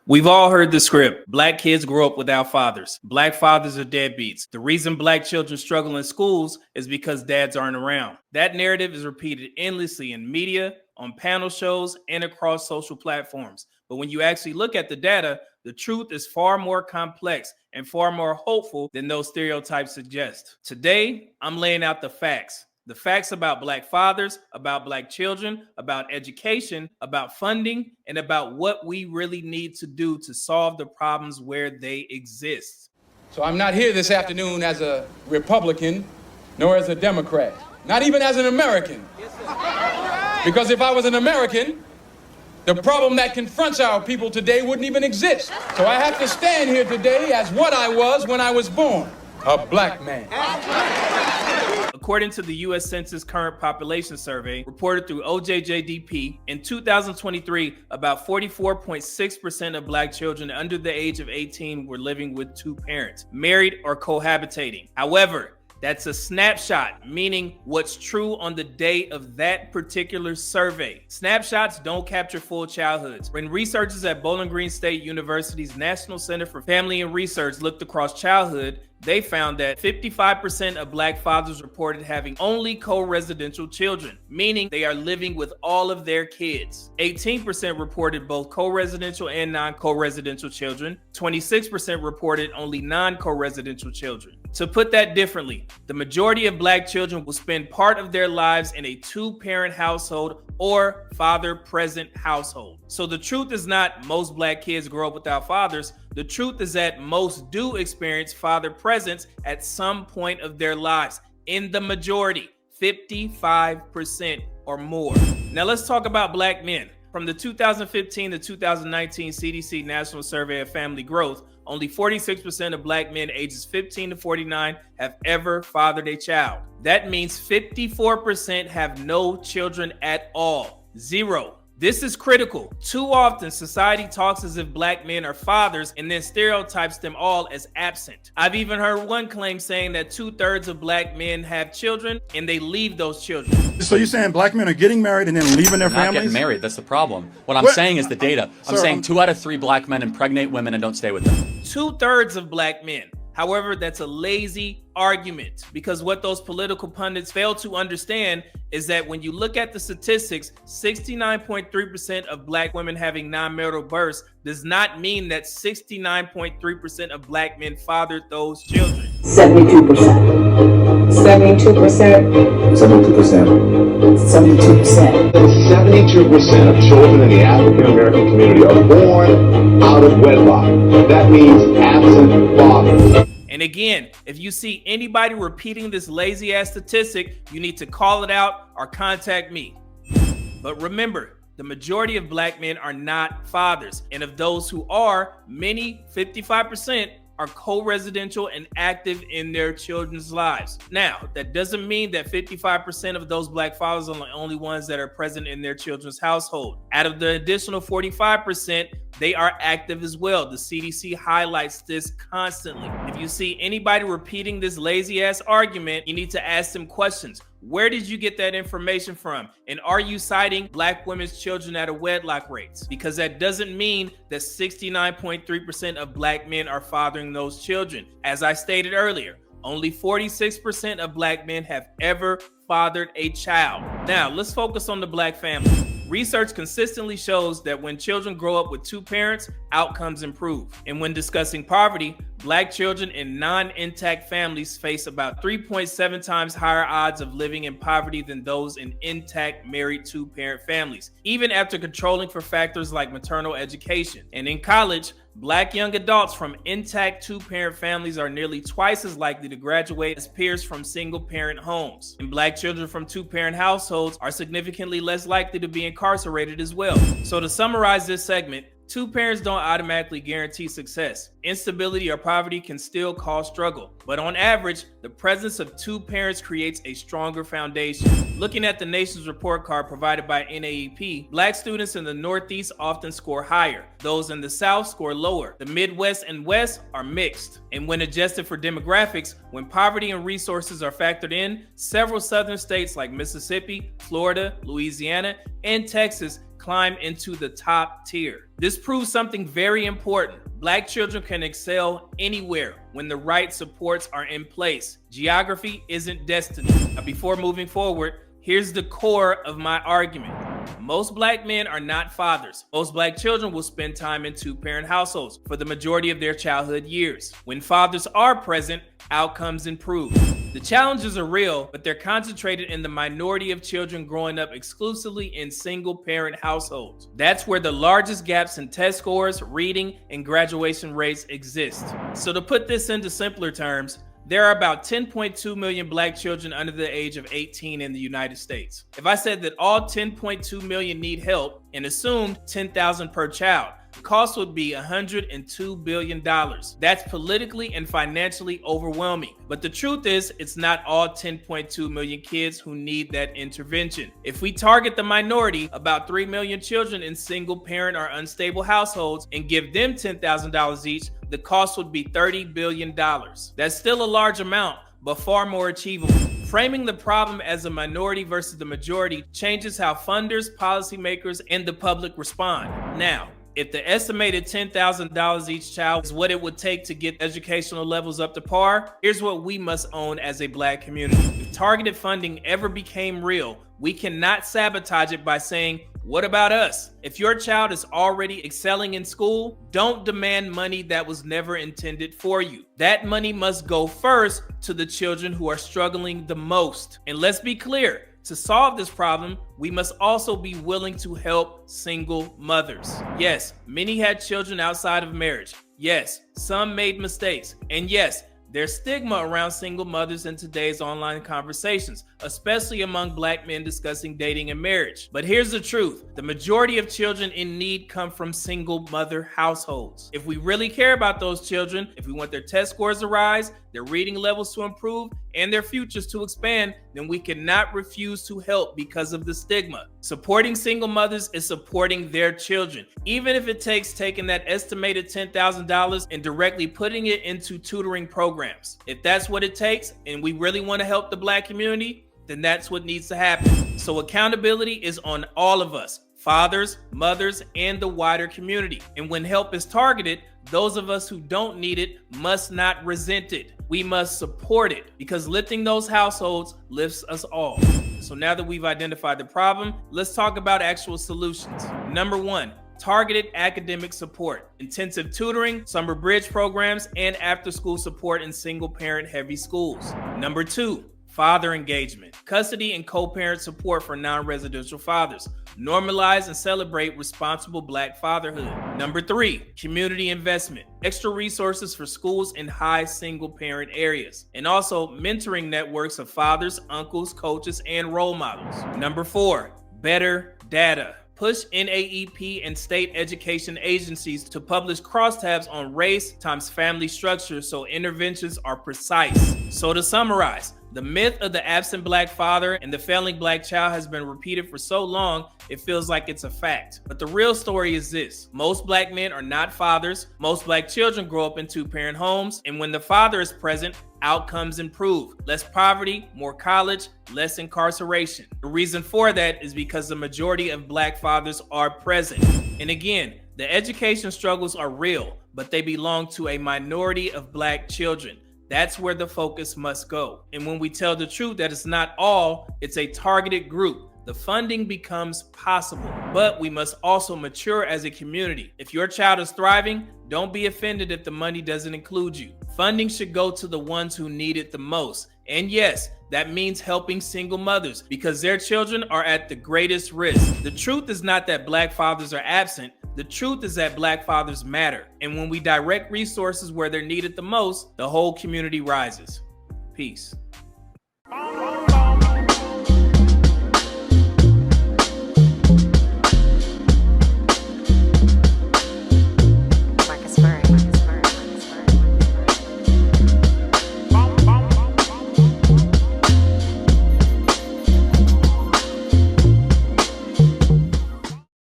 We've all heard the script. Black kids grow up without fathers. Black fathers are deadbeats. The reason black children struggle in schools is because dads aren't around. That narrative is repeated endlessly in media, on panel shows, and across social platforms. But when you actually look at the data, the truth is far more complex and far more hopeful than those stereotypes suggest. Today, I'm laying out the facts. The facts about black fathers, about black children, about education, about funding, and about what we really need to do to solve the problems where they exist. So I'm not here this afternoon as a Republican, nor as a Democrat, not even as an American. Because if I was an American, the problem that confronts our people today wouldn't even exist. So I have to stand here today as what I was when I was born, a black man. According to the U.S. Census Current Population Survey, reported through OJJDP, in 2023, about 44.6% of black children under the age of 18 were living with two parents, married or cohabitating. However, that's a snapshot, meaning what's true on the day of that particular survey. Snapshots don't capture full childhoods. When researchers at Bowling Green State University's National Center for Family and Research looked across childhood, they found that 55% of black fathers reported having only co-residential children, meaning they are living with all of their kids. 18% reported both co-residential and non-co-residential children. 26% reported only non-co-residential children. To put that differently, the majority of black children will spend part of their lives in a two-parent household or father-present household. So the truth is not most black kids grow up without fathers. The truth is that most do experience father presence at some point of their lives. In the majority, 55% or more. Now let's talk about black men. From the 2015 to 2019 CDC National Survey of Family Growth, only 46% of black men ages 15 to 49 have ever fathered a child. That means 54% have no children at all. Zero. This is critical. Too often, society talks as if black men are fathers and then stereotypes them all as absent. I've even heard one claim saying that 2/3 of black men have children and they leave those children. So you're saying black men are getting married and then leaving their They're not families? getting married. That's the problem. What I'm saying is the data. I'm saying 2 out of 3 black men impregnate women and don't stay with them. 2/3 of black men. However, that's a lazy argument because what those political pundits fail to understand is that when you look at the statistics, 69.3% of black women having non-marital births does not mean that 69.3% of black men fathered those children. 72%. 72%. 72%. 72%. 72% of children in the African American community are born out of wedlock. That means absent fathers. And again, if you see anybody repeating this lazy ass statistic, you need to call it out or contact me. But remember, the majority of black men are not fathers. And of those who are, many, 55%, are co-residential and active in their children's lives. Now, that doesn't mean that 55% of those black fathers are the only ones that are present in their children's household. Out of the additional 45%, they are active as well. The CDC highlights this constantly. If you see anybody repeating this lazy ass argument, you need to ask them questions. Where did you get that information from? And are you citing black women's children at a wedlock rates? Because that doesn't mean that 69.3% of black men are fathering those children. As I stated earlier, only 46% of black men have ever fathered a child. Now, let's focus on the black family. Research consistently shows that when children grow up with two parents, outcomes improve. And when discussing poverty, black children in non-intact families face about 3.7 times higher odds of living in poverty than those in intact married two-parent families, even after controlling for factors like maternal education. And in college, black young adults from intact two-parent families are nearly twice as likely to graduate as peers from single-parent homes. And black children from two-parent households are significantly less likely to be incarcerated as well. So to summarize this segment, two parents don't automatically guarantee success. Instability or poverty can still cause struggle. But on average, the presence of two parents creates a stronger foundation. Looking at the nation's report card provided by NAEP, black students in the Northeast often score higher. Those in the South score lower. The Midwest and West are mixed. And when adjusted for demographics, when poverty and resources are factored in, several southern states like Mississippi, Florida, Louisiana, and Texas climb into the top tier. This proves something very important. Black children can excel anywhere when the right supports are in place. Geography isn't destiny. Now, before moving forward, here's the core of my argument. Most black men are not fathers. Most black children will spend time in two-parent households for the majority of their childhood years. When fathers are present, outcomes improve. The challenges are real, but they're concentrated in the minority of children growing up exclusively in single-parent households. That's where the largest gaps in test scores, reading, and graduation rates exist. So to put this into simpler terms, there are about 10.2 million black children under the age of 18 in the United States. If I said that all 10.2 million need help and assumed 10,000 per child, the cost would be $102 billion. That's politically and financially overwhelming. But the truth is, it's not all 10.2 million kids who need that intervention. If we target the minority, about 3 million children in single parent or unstable households, and give them $10,000 each, the cost would be $30 billion. That's still a large amount, but far more achievable. Framing the problem as a minority versus the majority changes how funders, policymakers, and the public respond. Now, if the estimated $10,000 each child is what it would take to get educational levels up to par, here's what we must own as a black community. If targeted funding ever became real, we cannot sabotage it by saying, "What about us?" If your child is already excelling in school, don't demand money that was never intended for you. That money must go first to the children who are struggling the most. And let's be clear, to solve this problem, we must also be willing to help single mothers. Yes, many had children outside of marriage. Yes, some made mistakes. And yes, there's stigma around single mothers in today's online conversations, especially among black men discussing dating and marriage. But here's the truth. The majority of children in need come from single mother households. If we really care about those children, if we want their test scores to rise, their reading levels to improve, and their futures to expand, then we cannot refuse to help because of the stigma. Supporting single mothers is supporting their children, even if it takes taking that estimated $10,000 and directly putting it into tutoring programs. If that's what it takes, and we really want to help the black community, then that's what needs to happen. So accountability is on all of us, fathers, mothers, and the wider community. And when help is targeted, those of us who don't need it must not resent it. We must support it, because lifting those households lifts us all. So now that we've identified the problem, let's talk about actual solutions. Number one, targeted academic support, intensive tutoring, summer bridge programs, and after-school support in single-parent heavy schools. Number two, father engagement, custody and co-parent support for non-residential fathers. Normalize and celebrate responsible black fatherhood. Number three, community investment, extra resources for schools in high single parent areas, and also mentoring networks of fathers, uncles, coaches, and role models. Number four, better data. Push NAEP and state education agencies to publish crosstabs on race times family structure so interventions are precise. So to summarize, the myth of the absent black father and the failing black child has been repeated for so long, it feels like it's a fact. But the real story is this. Most black men are not fathers. Most black children grow up in two-parent homes. And when the father is present, outcomes improve. Less poverty, more college, less incarceration. The reason for that is because the majority of black fathers are present. And again, the education struggles are real, but they belong to a minority of black children. That's where the focus must go. And when we tell the truth that it's not all, it's a targeted group, the funding becomes possible. But we must also mature as a community. If your child is thriving, don't be offended if the money doesn't include you. Funding should go to the ones who need it the most. And yes, that means helping single mothers because their children are at the greatest risk. The truth is not that black fathers are absent. The truth is that black fathers matter. And when we direct resources where they're needed the most, the whole community rises. Peace.